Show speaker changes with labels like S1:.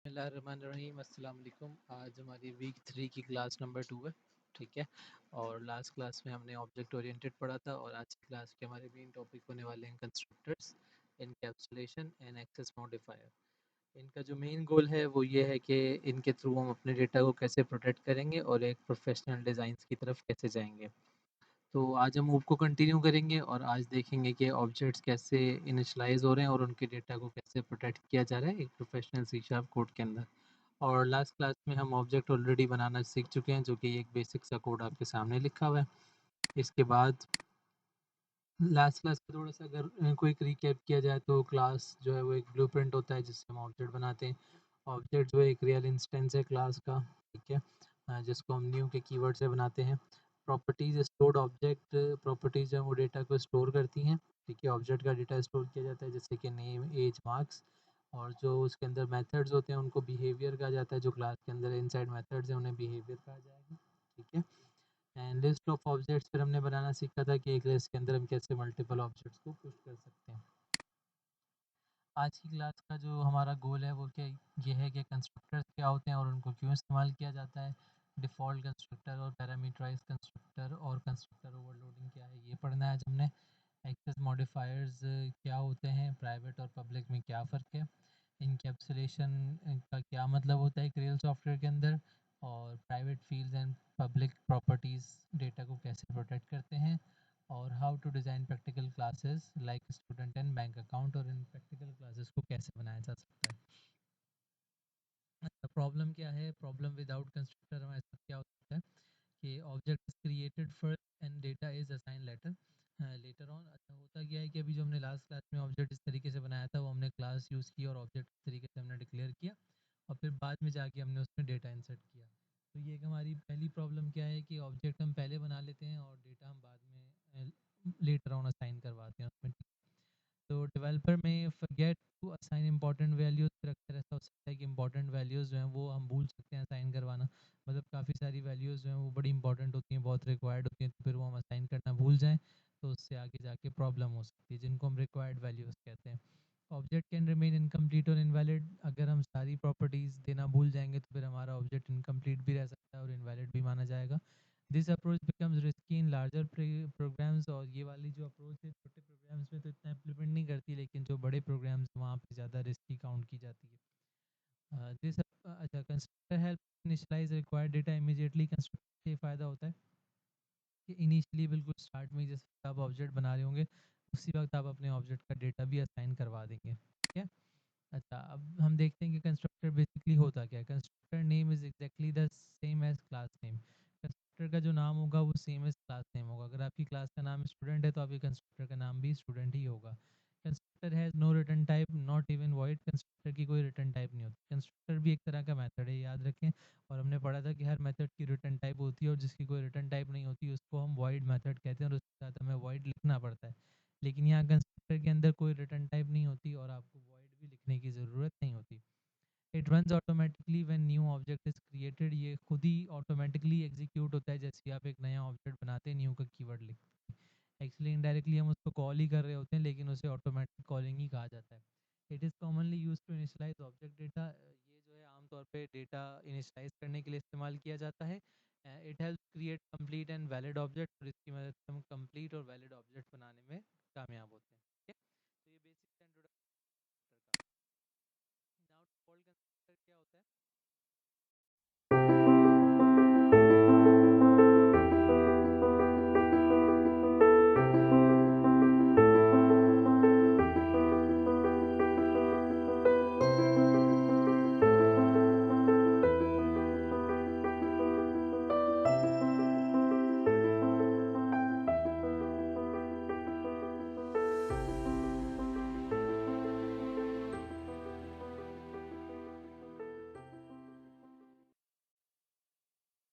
S1: बिस्मिल्लाहिर्रहमानिर्रहीम अस्सलाम वालेकुम। आज हमारी वीक 3 की क्लास नंबर 2 है। ठीक है। और लास्ट क्लास में हमने ऑब्जेक्ट ओरिएंटेड पढ़ा था और आज की क्लास के हमारे मेन टॉपिक होने वाले हैं constructors, encapsulation and access modifier. इनका जो मेन गोल है वो ये है कि इनके थ्रू हम अपने डेटा को कैसे प्रोटेक्ट करेंगे और एक प्रोफेशनल डिज़ाइंस की तरफ कैसे जाएंगे। तो आज हम मूव को कंटिन्यू करेंगे और आज देखेंगे कि ऑब्जेक्ट्स कैसे इनिशलाइज हो रहे हैं और उनके डेटा को कैसे प्रोटेक्ट किया जा रहा है एक प्रोफेशनल सी शार्प कोड के अंदर। और लास्ट क्लास में हम ऑब्जेक्ट ऑलरेडी बनाना सीख चुके हैं, जो कि एक बेसिक सा कोड आपके सामने लिखा हुआ है। इसके बाद लास्ट क्लास का थोड़ा सा अगर क्विक रिकैप किया जाए तो क्लास जो है वो एक ब्लूप्रिंट होता है जिससे हम ऑब्जेक्ट बनाते हैं। ऑब्जेक्ट जो है एक रियल इंस्टेंस है क्लास का। ठीक है। जिसको हम न्यू के कीवर्ड से बनाते हैं। प्रॉपर्टीज स्टोर्ड ऑब्जेक्ट प्रॉपर्टीज जो है वो डेटा को स्टोर करती हैं। ठीक है। ऑब्जेक्ट का डेटा स्टोर किया जाता है जैसे कि नेम, एज, मार्क्स। और जो उसके अंदर मेथड्स होते हैं उनको बिहेवियर कहा जाता है। जो क्लास के अंदर इनसाइड मेथड्स हैं उन्हें बिहेवियर कहा जाएगा। ठीक है। एंड लिस्ट ऑफ ऑब्जेक्ट्स फिर हमने बनाना सीखा था कि एक लिस्ट के अंदर हम कैसे मल्टीपल ऑब्जेक्ट्स को पुश कर सकते हैं। आज की क्लास का जो हमारा गोल है वो क्या ये है कि कंस्ट्रक्टर्स क्या होते हैं और उनको क्यों इस्तेमाल किया जाता है। डिफ़ॉल्ट कंस्ट्रक्टर और पैरामीटराइज कंस्ट्रक्टर और कंस्ट्रक्टर ओवरलोडिंग क्या है ये पढ़ना है आज हमने। एक्सेस मॉडिफायर्स क्या होते हैं, प्राइवेट और पब्लिक में क्या फ़र्क है, इनकैप्सुलेशन का क्या मतलब होता है एक रियल सॉफ्टवेयर के अंदर, और private fields and public properties data को कैसे प्रोटेक्ट करते हैं, और how to design practical classes like student and bank account, और इन प्रैक्टिकल क्लासेस को कैसे बनाया जा सकता है। प्रॉब्लम क्या है, प्रॉब्लम विदाउट कंस्ट्रक्टर हमारे साथ क्या होता है कि object is created first and data is assign later later on. अच्छा होता क्या है कि अभी जो हमने लास्ट क्लास में ऑब्जेक्ट इस तरीके से बनाया था वो हमने क्लास यूज़ की और ऑब्जेक्ट इस तरीके से हमने डिक्लेयर किया और फिर बाद में जाके हमने उसमें डेटा इंसर्ट किया। तो ये एक हमारी पहली प्रॉब्लम क्या है कि ऑब्जेक्ट हम पहले बना लेते हैं और डेटा हम बाद में लेटर ऑन असाइन करवाते हैं उसमें। तो डेवलपर में forget to assign important values, फिर अक्सर ऐसा हो सकता है कि इंपॉर्टेंट वैल्यूज़ जो हैं वो हम भूल सकते हैं असाइन करवाना। मतलब काफ़ी सारी वैल्यूज़ जो हैं वो बड़ी इंपॉर्टेंट होती हैं, बहुत रिक्वायर्ड होती हैं, तो फिर वो हम असाइन करना भूल जाएं तो उससे आगे जाके प्रॉब्लम हो सकती है, जिनको हम रिक्वायर्ड वैल्यूज़ कहते हैं। ऑब्जेक्ट कैन रिमेन इनकम्प्लीट और इनवैलिड। अगर हम सारी प्रॉपर्टीज़ देना भूल जाएंगे तो फिर हमारा ऑब्जेक्ट इनकम्प्लीट भी रह सकता है और इनवैलिड भी माना जाएगा। This approach becomes risky in larger programs. और ये वाली जो अप्रोच है छोटे प्रोग्राम्स में तो इतना इम्प्लीमेंट नहीं करती, लेकिन जो बड़े प्रोग्राम्स वहाँ पे ज़्यादा रिस्की काउंट की जाती है। दिस अच्छा constructor help initialize required data immediately. Constructor से ये फ़ायदा होता है कि इनिशियली बिल्कुल स्टार्ट में जैसे आप ऑब्जेक्ट बना रहे होंगे उसी वक्त आप अपने ऑब्जेक्ट का डेटा भी असाइन करवा देंगे। ठीक है। अच्छा अब हम देखते हैं कि कंस्ट्रक्टर बेसिकली होता क्या है। Constructor name is exactly the same as class name. Constructor का जो नाम होगा वो सेम एज क्लास नेम होगा। अगर आपकी क्लास का नाम स्टूडेंट है तो आपके कंस्ट्रक्टर का नाम भी स्टूडेंट ही होगा। Constructor has no return type, not even void. Constructor की कोई रिटर्न टाइप नहीं होती। कंस्ट्रक्टर भी एक तरह का मेथड है, याद रखें। और हमने पढ़ा था कि हर मेथड की रिटर्न टाइप होती है और जिसकी कोई रिटर्न टाइप नहीं होती उसको हम वॉइड मेथड कहते हैं और उसके साथ हमें वॉइड लिखना पड़ता है। लेकिन यहाँ कंस्ट्रक्टर के अंदर कोई रिटर्न टाइप नहीं होती और आपको वॉइड भी लिखने की ज़रूरत नहीं होती। It runs automatically when new object is created. ये खुद ही ऑटोमेटिकली एग्जीक्यूट होता है जैसे आप एक नया ऑब्जेक्ट बनाते हैं, न्यू का कीवर्ड लिखते हैं। एक्चुअली इनडायरेक्टली हम उसको कॉल ही कर रहे होते हैं लेकिन उसे ऑटोमेटिक कॉलिंग ही कहा जाता है। It is commonly use to initialize object data. ये जो है आमतौर पे डेटा इनिशियलाइज करने के लिए इस्तेमाल किया जाता है। It help create complete and valid object और इसकी मदद से हम कंप्लीट और वैलिड ऑब्जेक्ट बनाने में कामयाब होते हैं।